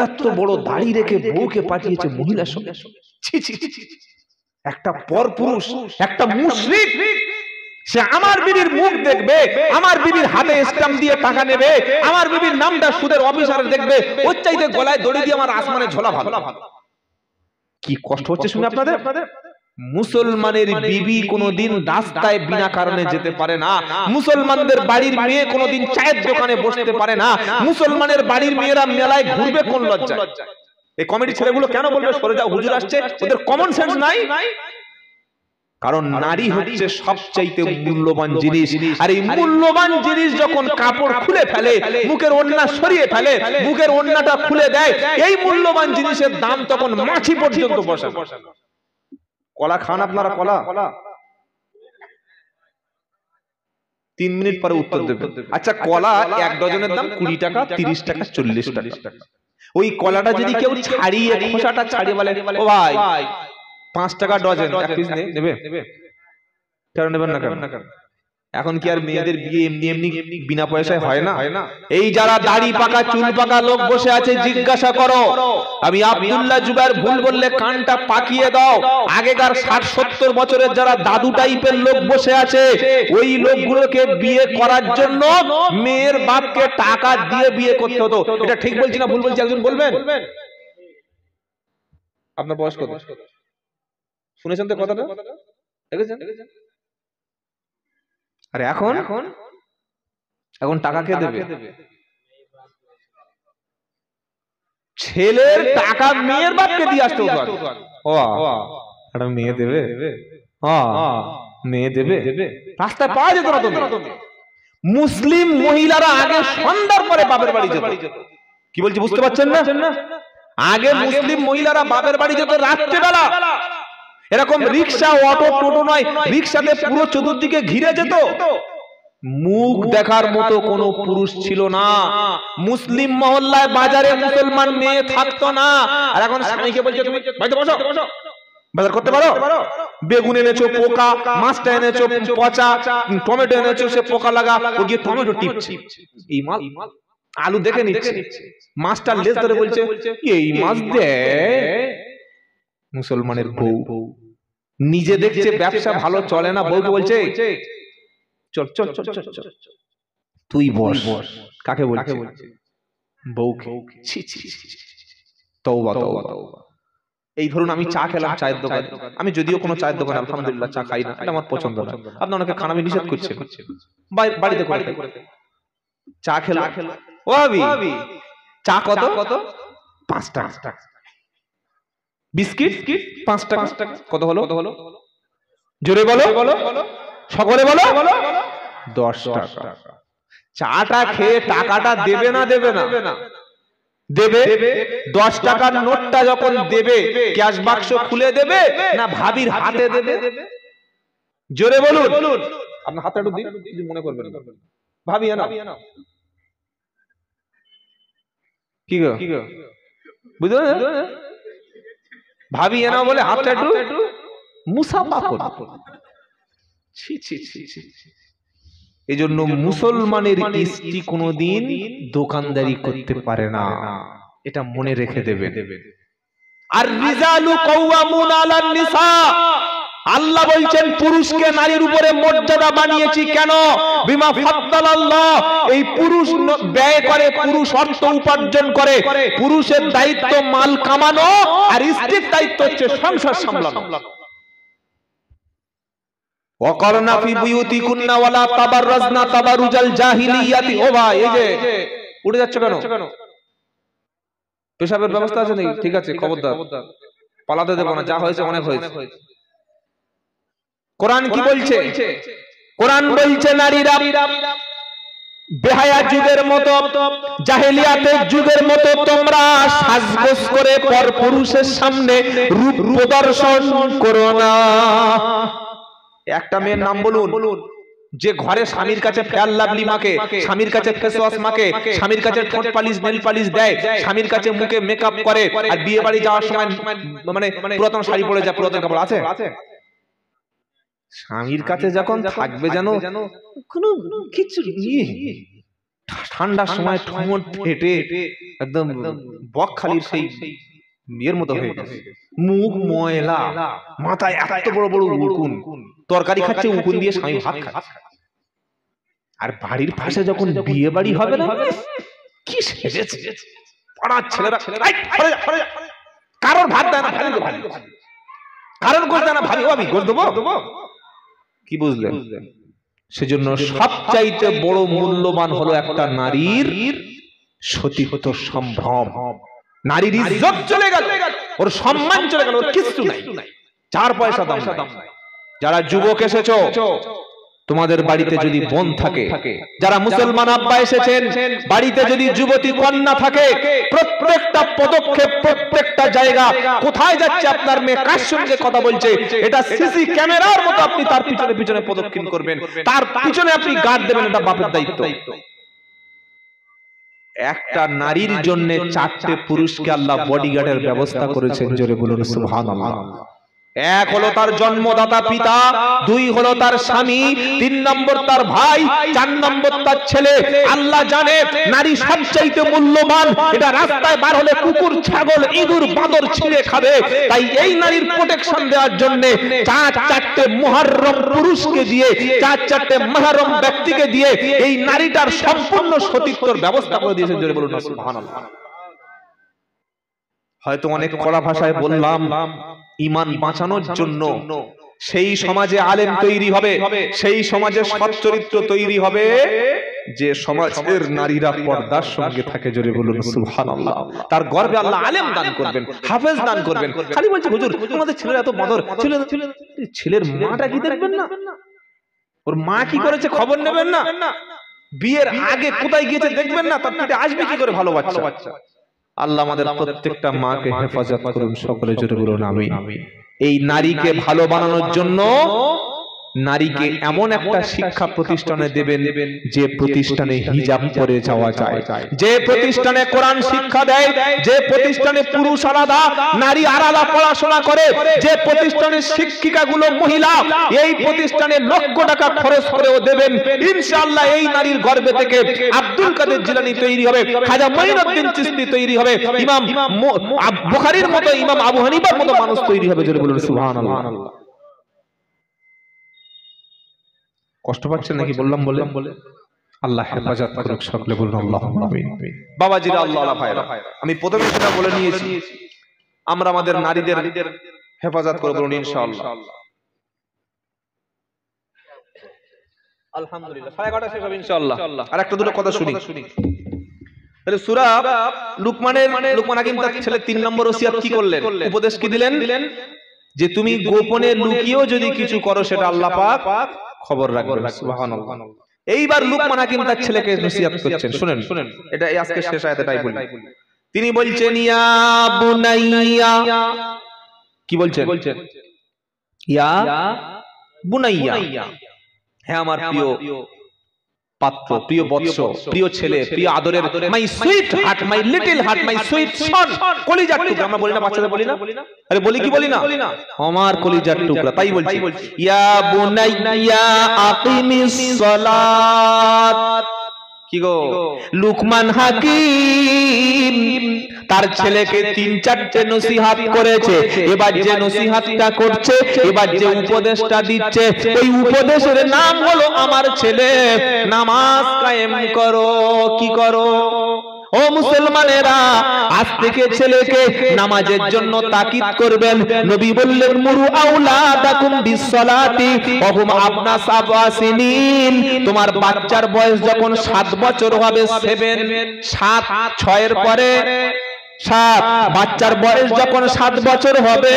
এত বড় দাড়ি রেখে বউকে পাঠিয়েছে মহিলা সমিতি। একটা পরপুরুষ, একটা মুশরিক, সে আমার বিবির মুখ দেখবে, আমার বিবির হাতে স্ট্যাম্প দিয়ে টাকা নেবে, আমার বিবির নামটা সুদের অফিসারে দেখবে, ওর চাইতে গলায় দড়ি দিয়ে আমার আসমানে ঝোলা ভালো। কি কষ্ট হচ্ছে শুনে আপনাদের? মুসলমানের বিবি কোনোদিন রাস্তায় বিনা কারণে যেতে পারে না। মুসলমানদের বাড়ির মেয়ে কোনোদিন চায়ের দোকানে বসতে পারে না। মুসলমানের বাড়ির মেয়েরা মেলায় ঘুরবে কোন লজ্জায়? এই কমিটি ছেলেগুলো কেন বলবে সরে যাও, হুজুর আসছে? ওদের কমন সেন্স নাই। কারণ নারী হচ্ছে সবচাইতে মূল্যবান জিনিস, আর এই মূল্যবান জিনিস যখন কাপড় খুলে ফেলে, মুখের ওড়না সরিয়ে ফেলে, মুখের ওড়নাটা খুলে দেয়, এই মূল্যবান জিনিসের দাম তখন মাছি পর্যন্ত বসে। কলা খান আপনারা? কলা 3 মিনিট পরে উত্তর দেবে। আচ্ছা কলা 1 ডজনের দাম 20 টাকা, 30 টাকা, 40 টাকা। ওই কলাটা যদি কেউ ছাড়িয়ে, খোসাটা ছাড়িয়ে বলে ও ভাই 5 টাকা ডজন, 1 পিস নেবে? কেন নেবেন না? কেন? এখন কি আর মেয়েদের বিয়ে এমনি এমনি বিনা পয়সায় হয় না? এই যারা দাড়ি পাকা চুল পাকা লোক বসে আছে জিজ্ঞাসা করো, আমি আব্দুল্লাহ জুবায়ের ভুল বললে কানটা পাকিয়ে দাও। আগেকার 60-70 বছরের যারা দাদু টাইপের লোক বসে আছে, ওই লোকগুলোকে বিয়ে করার জন্য মেয়ের বাপকে টাকা দিয়ে বিয়ে করতে হতো। এটা ঠিক বলছি না ভুল বলছি একজন বলবেন? আপনার বয়স কত? শুনেছেন তো কথাটা? দেখেছেন? আরে এখন এখন টাকা কে দেবে? ছেলের টাকা মেয়ের বাপকে দিয়ে আসতে হতো। ও একটা মেয়ে দেবে, মেয়ে দেবে, রাস্তায় পাওয়া যেত না তো। মুসলিম মহিলারা আগে সন্ধ্যার পরে বাপের বাড়ি যেত। কি বলছি বুঝতে পারছেন না? আগে মুসলিম মহিলারা বাপের বাড়ি যেত রাত্রেবেলা। এরকম রিক্সা অটো টোটো নয়, রিক্সাতে পুরো চতুর্দিকে ঘিরে যেত। মুখ দেখার মতো কোনো পুরুষ ছিল না। মুসলিম মহল্লায় বাজারে মুসলমান মেয়ে থাকতো না। আর এখন স্বামীকে বলছে তুমি বাড়িতে বসো, বাজার করতে পারো? বেগুন এনেছো পোকা, মাছটা এনেছো পচা, টমেটো এনেছো সে পোকা লাগা, ও গিয়ে টমেটো টিপছে। এই মাল আলু দেখে নিচ্ছে, মাছটার লেজ ধরে বলছে এই মাছ দে। মুসলমানের বউ নিজে দেখছে ব্যবসা ভালো চলে না, বউকে বলছে চল চল চল চল তুই বস। কাকে বলছে? বউকে। তওবা তওবা। এই ধরুন আমি চা খেলাম চায়ের দোকানে, আমি যদিও কোনো চায়ের দোকানে আলহামদুলিল্লাহ চা খাই না, এটা আমার পছন্দ না। আপনি অনেকে খান, আমি নিষেধ করছি, বাড়িতে করে চা খেলাম। ও ভাবি চা কত? 5 টাকা। বিস্কিট 5 টাকা। কত হলো? জোরে বলো, সকলে বলো। 10 টাকা। চাটা খেয়ে টাকাটা দেবে না? দেবে। 10 টাকার নোটটা যখন দেবে, ক্যাশ বাক্স খুলে দেবে না ভাবির হাতে দেবে? জোরে বলুন। আপনার হাতে একটু দিন, কিছু মনে করবেন না। ভাবি না কি গো বুঝতে পারছেন? ভাবি না বলে হাতটা একটু মুসাফা করো। এই জন্য মুসলমানের স্ত্রী কোনদিন দোকানদারি করতে পারে না, এটা মনে রেখে দেবে। আর রিজালু কাওয়ামুন আলান নিসা, আল্লাহ বলছেন পুরুষকে নারীর উপরে মর্যাদা বানিয়েছি কেন? বিমা ফাদ্দালাল্লাহ। এই পুরুষ ব্যয় করে, পুরুষ অর্থ উপার্জন করে, পুরুষের দায়িত্ব মাল কামানো, আর স্ত্রীর দায়িত্ব হচ্ছে সংসার সামলানো। ওয়াকারনা ফি বুয়ুতিকুন্না ওয়ালা তাবাররাজনা তাবারুজাল জাহিলিয়াতি। ও ভাই এই যে উঠে যাচ্ছে কেন? পেশাবের ব্যবস্থা আছে নাকি? ঠিক আছে, খবরদার, পালাতে দেব না, যা হয়েছে অনেক হয়েছে। কোরআন কি বলছে? কোরআন বলছে নারীরা বেহায়া যুগের মতো, জাহেলিয়াতের যুগের মতো তোমরা সাজগোজ করে পর পুরুষের সামনে রূপ প্রদর্শন করো না। একটা মেয়ের নাম বলুন যে ঘরে স্বামীর কাছে ফেয়ার লাভলি মাকে, স্বামীর কাছে ফেস ওয়াশ মাকে, স্বামীর কাছে ঠোঁট পালিশ নেল পালিশ দেয়, স্বামীর কাছে মুখে মেকআপ করে, আর বিয়ে বাড়ি যাওয়ার সময় মানে পুরাতন শাড়ি পরে যায়, পুরাতন কাপড় আছে? স্বামীর কাছে যখন থাকবে যেন কোনো কিছু ঠান্ডার সময় ঠোঁট ফেটে একদম বকখালির সেই এর মতো হয়ে গেছে, মুখ ময়লা, মাথায় এত বড় বড় উকুন, তরকারি খাচ্ছে উকুন দিয়ে স্বামী ভাত খাচ্ছে। আর বাড়ির পাশে যখন বিয়ে বাড়ি হবে না, কি সেজেছে পাড়ার ছেলেরা, কারোর ভাত দেয় না, কারোর গোশ দেয় না, ভাবি আমি গোশ দেবো? কি বুঝলেন? সেজন্য সবচাইতে বড় মূল্যবান হলো একটা নারীর সতীত্ব সম্ভ্রম। নারীর ইজ্জত চলে গেল, ওর সম্মান চলে গেল, ওর কিছু নাই, 4 পয়সা দাম নাই। যারা যুবক এসেছো, তোমাদের বাড়িতে যদি বোন থাকে, যারা মুসলমান আব্বা এসেছেন, বাড়িতে যদি যুবতী কন্যা থাকে, প্রত্যেকটা পদক্ষেপ, প্রত্যেকটা জায়গা, কোথায় যাচ্ছে আপনার মেয়ে, কার সঙ্গে কথা বলছে, এটা সিসি ক্যামেরার মতো আপনি তার পিছনে পিছনে পদক্ষেপ করবেন, তার পিছনে আপনি গার্ড দেবেন, এটা বাপের দায়িত্ব। একটা নারীর জন্য 4টে পুরুষকে আল্লাহ বডিগার্ডের ব্যবস্থা করেছেন। জোরে বলুন সুবহানাল্লাহ। এক হলো তার জন্মদাতা পিতা, দুই হলো তার স্বামী, তিন নম্বর তার ভাই, চার নম্বর তার ছেলে। আল্লাহ জানে নারী সবচাইতে মূল্যবান, এটা রাস্তায় বার হলে কুকুর ছাগল ইঁদুর বাঁদর ছিঁড়ে খাবে। তাই এই নারীর প্রোটেকশন দেওয়ার জন্য চারটে মুহাররম পুরুষকে দিয়ে, চারটে মুহাররম ব্যক্তিকে দিয়ে এই নারীটার সম্পূর্ণ সতীত্বর ব্যবস্থা করে দিয়েছেন। জোরে বলুন সুবহানাল্লাহ। হয়তো অনেক কড়া ভাষায় বললাম, ঈমান বাঁচানোর জন্য সেই সমাজে আলেম তৈরি হবে, সেই সমাজে সৎ চরিত্র তৈরি হবে যে সমাজের নারীরা পর্দার সঙ্গে থাকে। জোরে বলুন সুবহানাল্লাহ। তার গর্বে আল্লাহ আলেম দান করবেন, হাফেজ দান করবেন। খালি বলছে হুজুর আমাদের ছেলেরা এত বদর, ছেলের মাটা কি দেখবেন না? ওর মা কি করেছে খবর নেবেন না? বিয়ের আগে কোথায় গিয়েছে দেখবেন না? তার পেটে আসবে কি করে ভালো বাচ্চা? আল্লাহ আমাদের প্রত্যেকটা মাকে হেফাজত করুন, সকলে জোরে বলুন আমিন। এই নারীকে ভালো বানানোর জন্য নারীকে এমন একটা শিক্ষা প্রতিষ্ঠানে দেবেন যে প্রতিষ্ঠানে হিজাব পরে যাওয়া যায়, যে প্রতিষ্ঠানে কোরআন শিক্ষা দেয়, যে প্রতিষ্ঠানে পুরুষ আলাদা নারী আলাদা পড়াশোনা করে, যে প্রতিষ্ঠানের শিক্ষিকাগুলো মহিলা, এই প্রতিষ্ঠানে লক্ষ টাকা খরচ করেও দেবেন। ইনশাআল্লাহ এই নারীর গর্ভে থেকে আব্দুল কাদের জিলানী তৈরি হবে, খাজা মঈনুদ্দিন চিশতি তৈরি হবে, ইমাম বুখারীর মতো, ইমাম আবু হানিফার মতো মানুষ তৈরি হবে। জোরে বলুন সুবহানাল্লাহ। কষ্ট পাচ্ছেন নাকি বললাম বলে? আল্লাহ হেফাজত করুক, সকলে বলুন আল্লাহুম্মা আমিন। বাবাজিরা, আল্লাহ ভাইরা, আমি প্রথমে সেটা বলে নিয়েছি, আমরা আমাদের নারীদের হেফাজত করব ইনশাআল্লাহ। আলহামদুলিল্লাহ 11:30 শেষ হবে ইনশাআল্লাহ। আর একটা দুটো কথা শুনি। তাহলে সূরা লুকমান হাকিম তার ছেলে 3 নম্বর ওসিয়ত কি করলেন, উপদেশ কি দিলেন? যে তুমি গোপনে লুকিয়েও যদি কিছু করো সেটা আল্লাহ পাক খবর রাখবেন। সুবহানাল্লাহ। এইবার লুকমান হাকিম তার ছেলেকে নসিহত করছেন, শুনেন। এটা আজকে শেষ আয়াতটাই বলি। তিনি বলছেন ইয়া বুনাইয়া, কি বলছেন? ইয়া বুনাইয়া, হে আমার প্রিয় পাত্র, প্রিয় বৎস, প্রিয় ছেলে, প্রিয় আদরের, my sweet heart, my little heart, my sweet son, কলিজার টুকরা। আমরা বলি না, বাচ্চাদের বলি না? আরে বলি কি বলি না? আমার কলিজার টুকরা। তাই বলছি, ইয়া বুনাইয়া আকিমিস সালাত। কি গো, লুকমান হাকিম তার ছেলেকে 3-4টে নসিহত করেছে। এবার যে নসিহতটা করছে, এবার যে উপদেশটা দিচ্ছে, ওই উপদেশের নাম হলো আমার ছেলে নামাজ কায়েম করো। কি করো? ও মুসলমানেরা, আজ থেকে ছেলেকে নামাজের জন্য তাকিদ করবেন। নবী বললেন মুরু আওলাদাকুম বিসসালাতি ওয়া হুম আবনা সাবআ সিনিন। তোমার বাচ্চার বয়স যখন 7 বছর হবে, 7 এর পরে 7, বাচ্চার বয়স যখন 7 বছর হবে,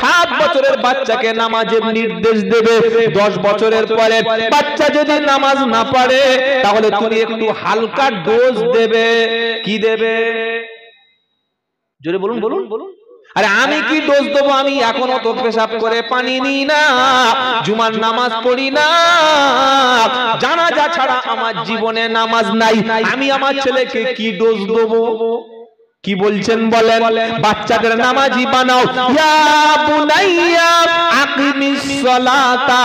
7 বছরের বাচ্চাকে নামাজের নির্দেশ দেবে। 10 বছরের পরে বাচ্চা যদি নামাজ না পড়ে, তাহলে তুমি একটু হালকা ডোজ দেবে। কি দেবে? জোরে বলুন। আরে আমি কি ডোজ দেবো? আমি এখনো তো পেশাব করে পানি নিই না, জুমার নামাজ পড়ি না, জানাজা ছাড়া আমার জীবনে নামাজ নাই। আমি আমার ছেলেকে কি ডোজ দেবো? কি বলছেন বলেন? বাচ্চাদের নামাজি বানাও। ইয়া বুনাইয়া আকিমিস সালাতা।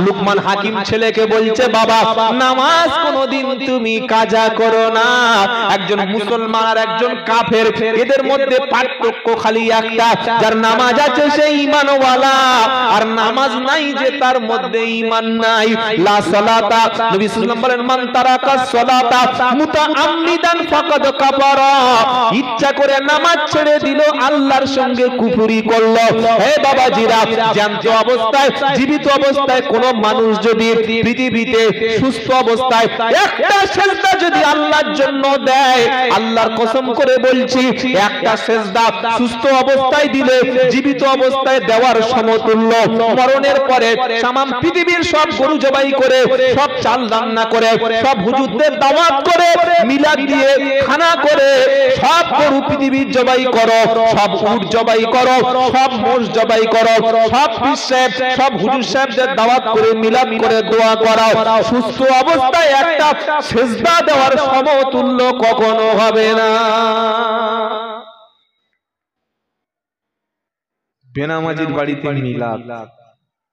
লুকমান হাকিম ছেলেকে বলছে, বাবা নামাজ কোনদিন তুমি কাজা করো না। একজন মুসলমান আর একজন কাফের, এদের মধ্যে পার্থক্য খালি একটা, যার নামাজ আছে সে ঈমানওয়ালা, আর নামাজ নাই যে তার মধ্যে ঈমান নাই। লা সালাতা, নবী সাল্লাল্লাহু আলাইহি ওয়াসাল্লাম বলেন মান তারাকাস সালাতা মুতাআম্মিদান ফাকাদ কাফারা। ইচ্ছা করে নামাজ ছেড়ে দিল, আল্লাহর সঙ্গে কুফরি করলো। হে বাবাজিরা, জ্যান্ত অবস্থায়, জীবিত অবস্থায় কোন মানুষ যদি পৃথিবীতে সুস্থ অবস্থায় একটা সিজদা যদি আল্লাহর জন্য দেয়, আল্লাহর কসম করে বলছি, একটা সিজদা সুস্থ অবস্থায় দিলে জীবিত অবস্থায় দেওয়ার সমতুল্য। মরণের পরে তামাম পৃথিবীর সব গরু জবাই করে, সব চাল রান্না করে, সব হুজুরদের দাওয়াত করে, মিলাদ দিয়ে খানা করে, সব গরু পৃথিবীর জবাই করো, সব উট জবাই করো, সব মোষ জবাই করো, সব পীর সাহেব, সব হুজুর সাহেবদের দাওয়াত করে, মিলাদ করে, দোয়া করাও, সুস্থ অবস্থায় একটা সিজদা দেওয়ার সমতুল্য কখনো হবে না। বেনামাজির বাড়িতে মিলাদ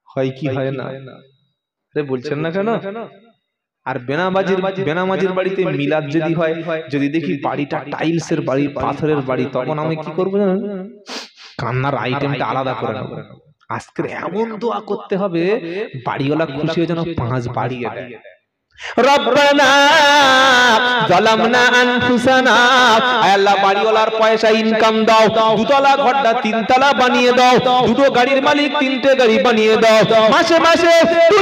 হয় কি হয় না? আরে বলছেন না কেন? আর বেনামাজির বাড়িতে মিলাদ যদি হয়, যদি দেখি বাড়িটা টাইলসের বাড়ি, পাথরের বাড়ি, তখন আমি কি করবো জানেন? কান্নার আইটেমটা আলাদা করে নেব। আজকে এমন দোয়া করতে হবে বাড়িওয়ালা খুশি হয়ে যেন 5 বাড়িয়ে দেয়। রব্বানা যালামনা আনফুসানা, আল্লাহ বাড়িওয়ালার পয়সা ইনকাম দাও, দুতলা ঘরটা 3 তলা বানিয়ে দাও, দুটো গাড়ির মালিক 3টে গাড়ি বানিয়ে দাও, মাসে মাসে 2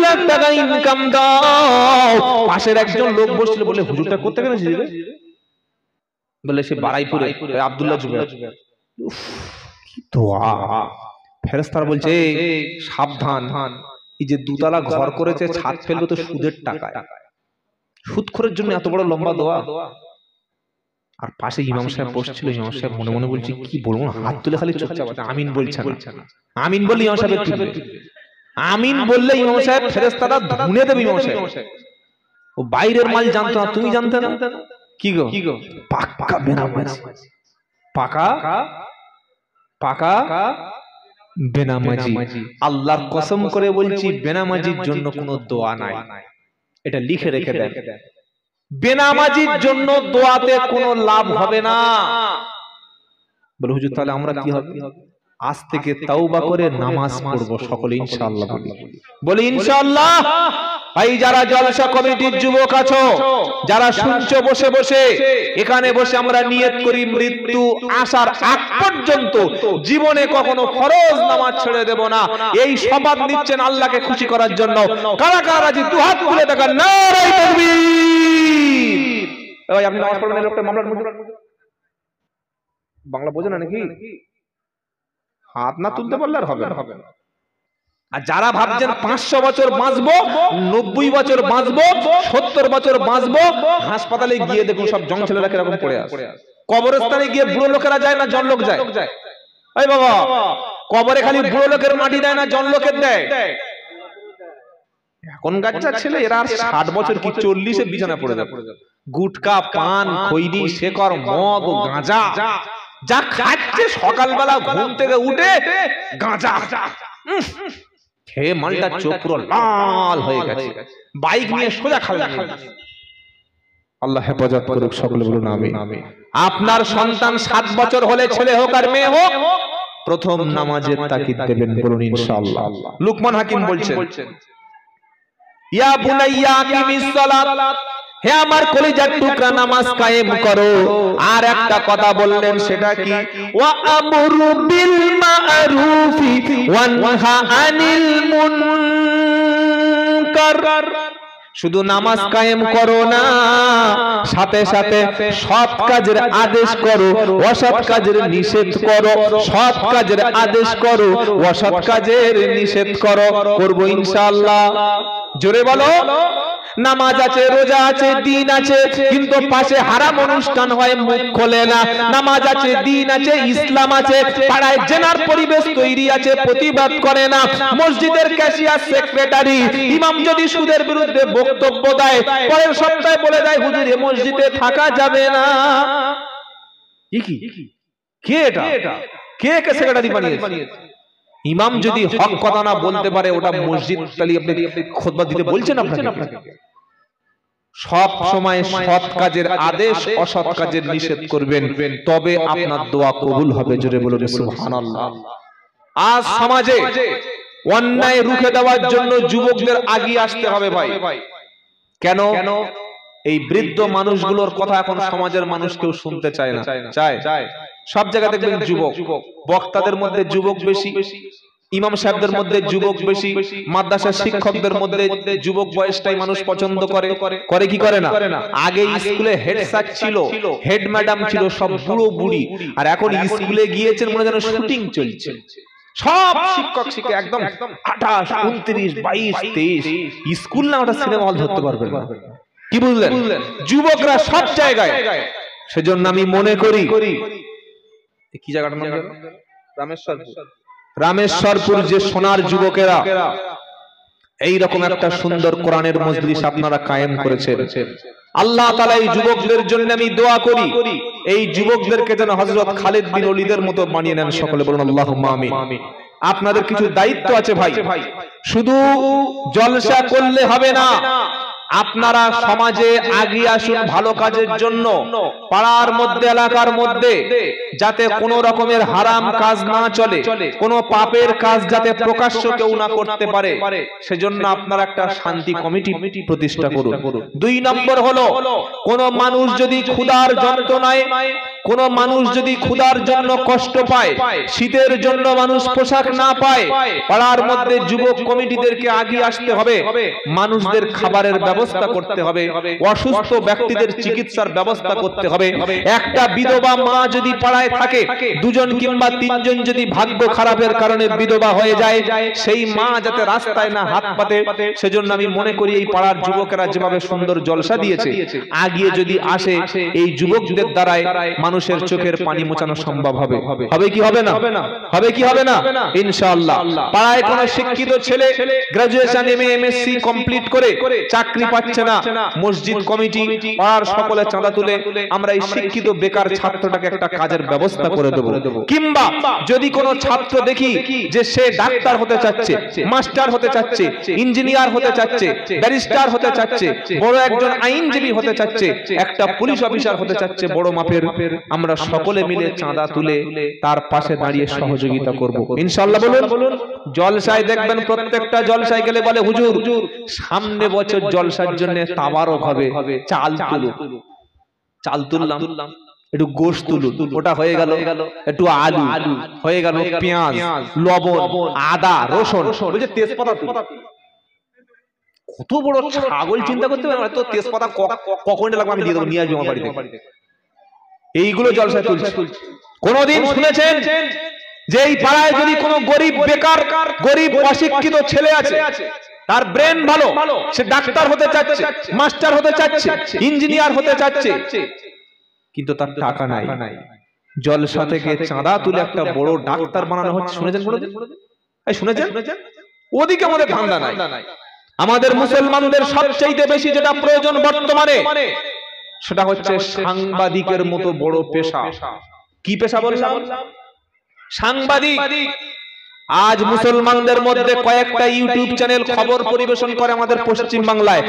লাখ টাকা ইনকাম দাও। পাশের একজন লোক বসছিল, বলে হুজুরটা করতে গেছে বলে সে বারাইপুরে আব্দুল্লাহ জুবের। কি দোয়া! ফেরেশতারা বলছে সাবধান, এই যে 2 তলা ঘর করেছে ছাদ ফেলবে তো সুদের টাকায়। সুদখোরের জন্য এত বড় লম্বা দোয়া। আর পাশে ইমাম সাহেব বসছিল, ইমাম সাহেব মনে মনে বলছে কি বলবো, হাত তুলে খালি চুপচাপ আছে, আমিন বলছে না। আমিন বললে ইমাম সাহেব তুলবে, আমিন বললে ইমাম সাহেব ফেরেশতারা ধুনে দেবে ইমাম সাহেব। ও বাইরের মাল জানতো না, তুমি জানতে না? কি গো পাক্কা বেনামাজি, পাকা বেনামাজি। আল্লাহর কসম করে বলছি বেনামাজির জন্য কোনো দোয়া নাই, এটা লিখে রেখে দেন। বেনামাজির জন্য দোয়াতে কোনো লাভ হবে না। বলে হুজুর তাহলে আমরা কি হবে? আজ থেকে তাওবা করে নামাজ পড়ব সকলে ইনশাআল্লাহ। বলি ইনশাআল্লাহ। ভাই যারা জলসা কমিটির যুবক আছো, যারা শুনছো বসে বসে, এখানে বসে আমরা নিয়ত করি মৃত্যু আসার আগ পর্যন্ত জীবনে কখনো ফরজ নামাজ ছেড়ে দেব না। এই শপথ নিচ্ছেন আল্লাহকে খুশি করার জন্য। কারা কারা রাজি? 2 হাত তুলে দেখান। নারায়ে তাকবীর। ভাই আপনি নামাজ পড়বেন, লোকটা মামলার মধ্যে বাংলা বোঝেন না নাকি? হাত না তুলতে পারলে আর হবে না। আর যারা ভাবছেন 500 বছর বাঁচবো, 90 বছর বাঁচবো, 70 বছর বাঁচবো, হাসপাতালে গিয়ে দেখুন সব জং ছেলেরা কিরকম পড়ে আছে। কবরস্থানে গিয়ে বুড়ো লোকেরা যায় না জন লোক যায়? এই বাবা, কবরে খালি বুড়ো লোকের মাটি দেয় না জন লোকের দেয়? এখন গাচ্চা ছেলে এরা আর 60 বছর কি 40-এ বিছানা পড়ে যাবে। গুটকা, পান, খৈনি, শেকর, মদ, গাঁজা যা খাচ্ছে, সকালবেলা ঘুম থেকে উঠে গাঁজা খেয়ে মালটা চোখ পুরো লাল হয়ে গেছে, বাইক নিয়ে সোজা খালে। আল্লাহ হেফাজত করুক, সকলে বলুন আমিন। আপনার সন্তান 7 বছর হলে, ছেলে হোক আর মেয়ে হোক, প্রথম নামাজের তাকিদ দেবেন, বলুন ইনশাআল্লাহ। লুকমান হাকিম বলছেন, ইয়া বুনাইয়া আকিমিস সালাত, হে আমার কলিজার টুকরা নামাজ কায়েম করো। আর একটা কথা বললেন, সেটা কি? ওয়া আমরু বিল মা'রুফি ওয়া নাহা আনিল মুনকার। শুধু নামাজ কায়েম করো না, সাথে সাথে সৎ কাজের আদেশ করো, অসৎ কাজের নিষেধ করো। সৎ কাজের আদেশ করো, অসৎ কাজের নিষেধ করো। করব ইনশাআল্লাহ। জোরে বলো। নামাজ আছে, রোজা আছে, দিন আছে, কিন্তু পাশে হারাম অনুষ্ঠান হয়, মুখ খোলে না। নামাজ আছে, দিন আছে, ইসলাম আছে, পাড়ায় জেনার পরিবেশ তৈরি আছে, প্রতিবাদ করে না। মসজিদের ক্যাশিয়ার, সেক্রেটারি, ইমাম যদি সুদের বিরুদ্ধে বক্তব্য দেয়, পরের সপ্তাহে বলে দেয় হুজুর এই মসজিদে থাকা যাবে না। কে এটা? কে সেক্রেটারি বানিয়েছে? ইমাম যদি হক কথা না বলতে পারে, ওটা মসজিদ তাহলে আপনি খুতবা দিতে বলছেন আপনাকে? সব সময় সৎ কাজের আদেশ, অসৎ কাজের নিষেধ করবেন, তবে আপনার দোয়া কবুল হবে। জোরে বলুন সুবহানাল্লাহ। আজ সমাজে অন্যায় রুখে দেওয়ার জন্য যুবকদের আগিয়ে আসতে হবে ভাই। কেন? এই বৃদ্ধ মানুষগুলোর কথা এখন সমাজের মানুষ কেউ শুনতে চায় না। চায় সব জায়গায় দেখবেন যুবক, বক্তাদের মধ্যে যুবক বেশি, ইমাম সাহেবদের মধ্যে যুবক বেশি, মাদ্রাসার শিক্ষকদের মধ্যে যুবক বয়সটাই মানুষ পছন্দ করে কি করে না? আগে স্কুলে হেড স্যার ছিল, হেড ম্যাডাম ছিল, সব বুড়ো বুড়ি। আর এখন স্কুলে গিয়েছেন মনে যেন শুটিং চলছে। সব শিক্ষক শিক্ষক একদম 28, 29, 22, 23। স্কুল না, ওটা সিনেমা হল ধরতে পারবেন না। কি বুঝলেন? যুবকরা সব জায়গায়। সেজন্য আমি মনে করি, কি জায়গাটার নাম? রামেশ্বরপুর যে সোনার যুবকেরা এইরকম একটা সুন্দর কোরআনের মজলিস আপনারা কায়েম করেছেন, আল্লাহ তাআলা এই যুবকদের জন্য আমি দোয়া করি, এই যুবকদেরকে যেন হযরত খালিদ বিন ওলীদের মতো বানিয়ে নেন। সকলে বলুন আল্লাহুম্মা আমিন। আপনাদের কিছু দায়িত্ব আছে ভাই, শুধু জলসা করলে হবে না, আপনারা সমাজে এগিয়ে আসুন ভালো কাজের জন্য। পাড়ার মধ্যে, এলাকার মধ্যে যাতে কোনো রকমের হারাম কাজ না চলে, কোনো পাপের কাজ যাতে প্রকাশ্য কেউ না করতে পারে, সেজন্য আপনারা একটা শান্তি কমিটি প্রতিষ্ঠা করুন। 2 নম্বর হলো, কোন মানুষ যদি ক্ষুধার যন্ত্রণায়, কোন মানুষ যদি ক্ষুধার জন্য কষ্ট পায়, শীতের জন্য মানুষ পোশাক না পায়, পাড়ার মধ্যে যুবক কমিটিদেরকে এগিয়ে আসতে হবে, মানুষদের খাবারের ব্যবস্থা করতে হবে, অসুস্থ ব্যক্তিদের চিকিৎসার ব্যবস্থা করতে হবে। একটা বিধবা মা যদি পাড়ায় থাকে, 2 জন কিংবা 3 জন যদি ভাগ্য খারাপের কারণে বিধবা হয়ে যায়, সেই মা যাতে রাস্তায় না হাত পাতে, সেজন্য আমি মনে করি এই পাড়ার যুবকেরা যেভাবে সুন্দর জলসা দিয়েছে, আগিয়ে যদি আসে এই যুবকদের দ্বারাই মানুষের চোখের পানি মোছানো সম্ভব হবে। হবে কি হবে না? হবে কি হবে না? ইনশাআল্লাহ। পাড়ায় কোনো শিক্ষিত ছেলে গ্রাজুয়েশন, এমএ, এমএসসি কমপ্লিট করে চাকরি পাচ্ছে না, মসজিদ কমিটি পাড়ার সকলে চাঁদা তুলে আমরা এই শিক্ষিত বেকার ছাত্রটাকে একটা কাজের ব্যবস্থা করে দেব। কিংবা যদি কোনো ছাত্র দেখি যে সে ডাক্তার হতে চাচ্ছে, মাস্টার হতে চাচ্ছে, ইঞ্জিনিয়ার হতে চাচ্ছে, ব্যারিস্টার হতে চাচ্ছে, বড় একজন আইনজীবী হতে চাচ্ছে, একটা পুলিশ অফিসার হতে চাচ্ছে বড় মাপের, আমরা সকলে মিলে চাঁদা তুলে তার পাশে দাঁড়িয়ে সহযোগিতা করব ইনশাআল্লাহ। বলুন। জলসায় দেখবেন প্রত্যেকটা জলসায় গেলে বলে, হুজুর সামনে বছর জলসার জন্য তাবারক হবে, চাল তুলুন। চাল তুললাম, একটু গোশত তুলুন, ওটা হয়ে গেল, একটু আলু হয়ে গেল, পেঁয়াজ, লবণ, আদা, রসুন, ওই যে তেজপাতা, কত বড় ছাগল চিন্তা করতে পারে, তো তেজপাতা কখন লাগবে আমি দিয়ে দেবো, নিয়ে আসবো আমার বাড়িতে। এইগুলো জলসায় তুলছে। কোনদিন শুনেছেন যে এই পাড়ায় যদি কোনো গরিব বেকার, গরিব অশিক্ষিত ছেলে আছে, তার ব্রেন ভালো, সে ডাক্তার হতে চাচ্ছে, মাস্টার হতে চাচ্ছে, ইঞ্জিনিয়ার হতে চাচ্ছে, কিন্তু তার টাকা নাই, জলসা থেকে চাঁদা তুলে একটা বড় ডাক্তার বানানো হচ্ছে? শুনেছেন? শুনেছেন? ওদিকে আমাদের ধান্দা নাই। আমাদের মুসলমানদের সবচেয়ে বেশি যেটা প্রয়োজন বর্তমানে, সেটা হচ্ছে সাংবাদিকের মতো বড় পেশা। কি পেশা বললাম? সাংবাদিক। আজ মুসলমানদের মধ্যে কয়েকটা ইউটিউব চ্যানেল খবর পরিবেশন করে আমাদের পশ্চিম বাংলায়,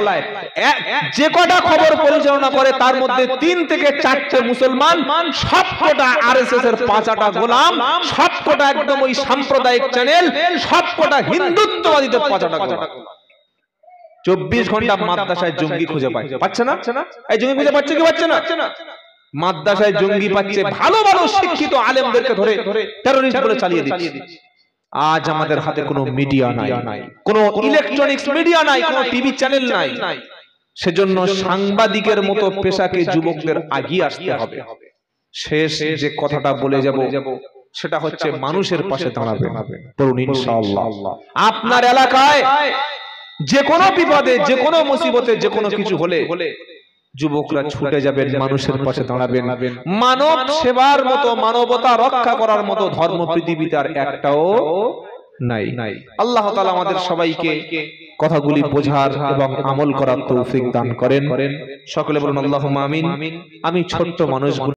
যে কটা খবর পরিচালনা করে তার মধ্যে 3 থেকে 4টে মুসলমান, সবকটা আরএসএস এর 5টা গোলাম, সবকটা একদম ওই সাম্প্রদায়িক চ্যানেল, সবকটা হিন্দুত্ববাদীদের 5টা গোলাম। 24 ঘন্টা মাদ্রাসায় জঙ্গি খুঁজে পাচ্ছে না? এই জঙ্গি খুঁজে পাচ্ছে কি পাচ্ছে না? মাদ্রাসায় জঙ্গি পাচ্ছে, ভালো ভালো শিক্ষিত আলেমদেরকে ধরে টেররিস্ট বলে চালিয়ে দিচ্ছে। আজ আমাদের হাতে কোনো মিডিয়া নাই, কোনো ইলেকট্রনিক্স মিডিয়া নাই, কোনো টিভি চ্যানেল নাই। সেজন্য সাংবাদিকের মতো পেশাকে যুবকদের এগিয়ে আসতে হবে। শেষ যে কথাটা বলে যাব সেটা হচ্ছে মানুষের পাশে দাঁড়াবে। বলুন ইনশাআল্লাহ। আপনার এলাকায় যে কোনো বিপদে, যে কোনো মুসিবতে, যে কোনো কিছু হলে যুবকরা ছুটে যাবেন, মানুষের পাশে দাঁড়াবেন। মানব সেবার মতো, মানবতা রক্ষা করার মতো ধর্ম পৃথিবীতে আর একটাও নাই। আল্লাহ তাআলা আমাদের সবাইকে কথাগুলি বোঝার এবং আমল করার তৌফিক দান করেন। সকলে বলুন আল্লাহুম্মা আমিন। আমি ছোট্ট মানুষ